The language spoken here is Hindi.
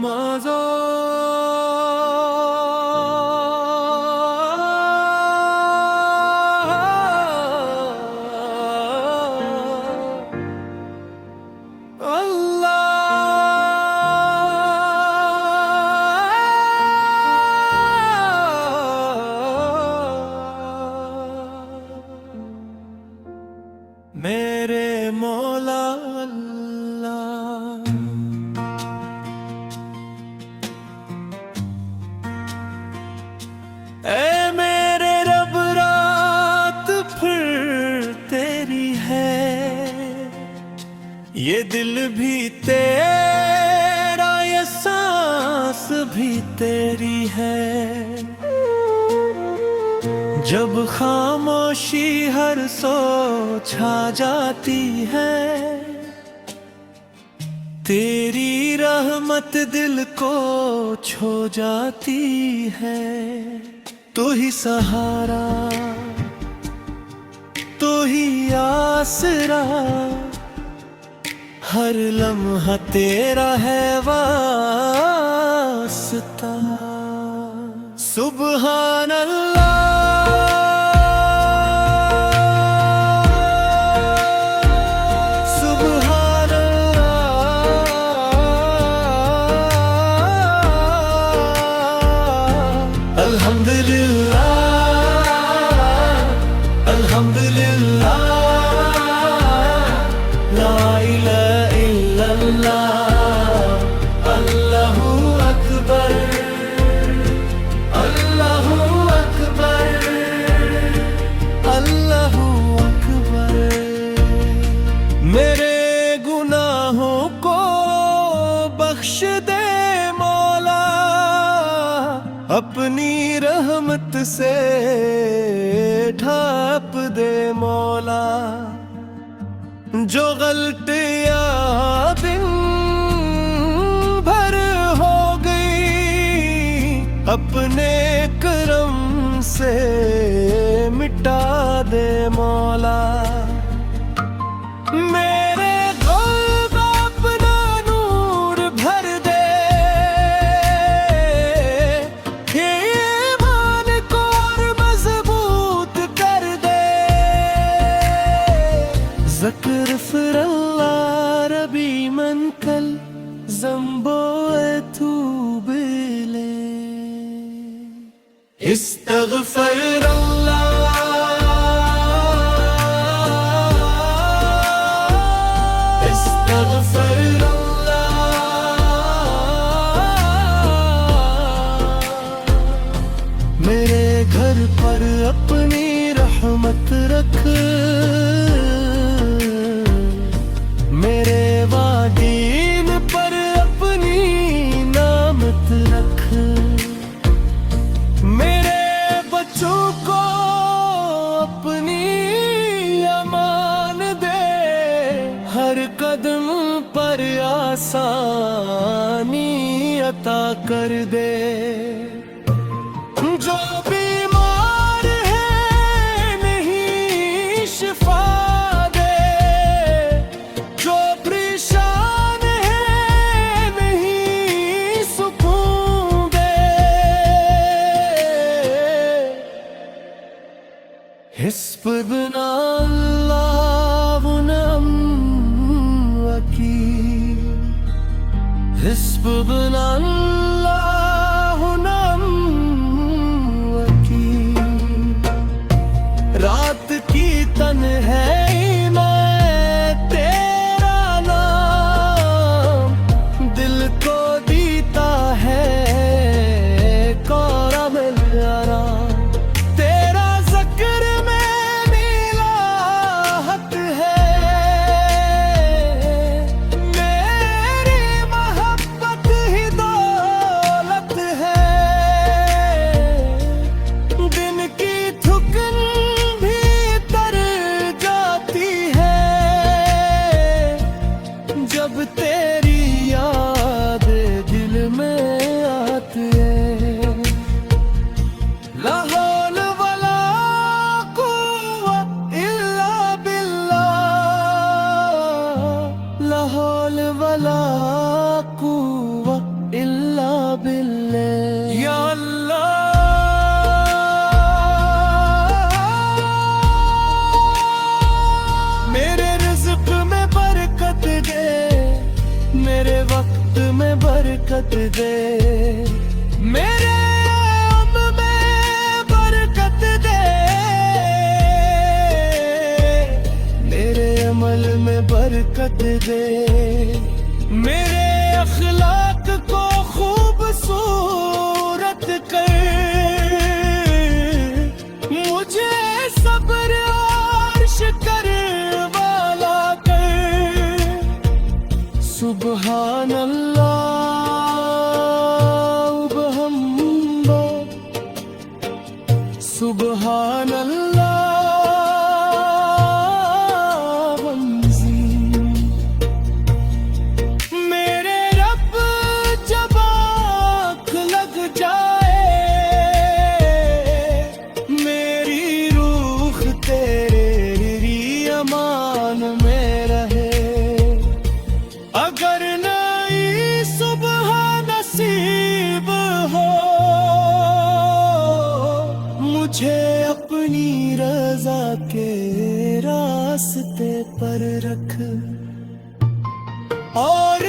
मज़ो मेरे मौला अल्लाह। ऐ मेरे रब रात फिर तेरी है, ये दिल भी तेरा, ये सांस भी तेरी है। जब खामोशी हर सो छा जाती है, तेरी रहमत दिल को छो जाती है। तू ही सहारा, तू ही आसरा, हर लम्हा तेरा है वास्ता। सुबहान अल्लाह, सुबहान अल्लाह। अल्हम्दुलिल्लाह, अल्हम्दुलिल्लाह, ला इलाहा इल्लल्लाह, अल्लाहू अकबर, अल्लाहू अकबर, अल्लाहू अकबर। मेरे गुनाहों को बख्श दे मौला, अपनी रहमत से ढाप दे मौला। जो गलतियां दिन भर हो गई, अपने करम से मिटा दे मौला। मेरे क़ल्ब अपना नूर भर दे, ये ईमान को और मजबूत कर दे। ज़क्र फिर अल्लाह रबी मन कल ज़ंबो तूब ले। इस्तग़फ़र अल्लाह, इस्तग़फ़र अल्लाह। मेरे घर पर अपनी रहमत रख, मेरे वादीन पर अपनी नामत रख। मेरे बच्चों को अपनी अमान दे, हर कदम पर आसानी अता कर दे। जो बीमार है नहीं शिफा दे, जो परेशान है नहीं सुकून दे। हिस्बुना अल्लाह व निअम वकील, हिस्बुना अल्लाह व निअम वकील। रात की तन्हाई में तेरा नाम, दिल को दीता है कौरा मिल आराम। तेरा ज़िक्र में नीलाहत है, मेरी मोहब्बत ही दौलत है। दिन की थुकन भी तर जाती है, जब तेरी याद दिल में आती है। ला हौल वला कुव्वा इल्ला बिल्लाह, ला हौल वला कुव्वा इल्ला काबिल या अल्लाह मेरे रिज़्क़ में बरकत दे, मेरे वक्त में बरकत दे, मेरे अम में बरकत दे, मेरे अमल में बरकत दे, मेरे अखलाक को खूबसूरत कर, मुझे सब्र और शुक्र वाला कर। सुबहान अल्लाह बहम्दा, सुबहान अल्लाह बंजी। मेरे रब जब आँख लग जाए, मेरी रूह तेरी अमान में रहे। अगर नई सुबह नसीब हो, मुझे अपनी रजा के रास्ते पर रख और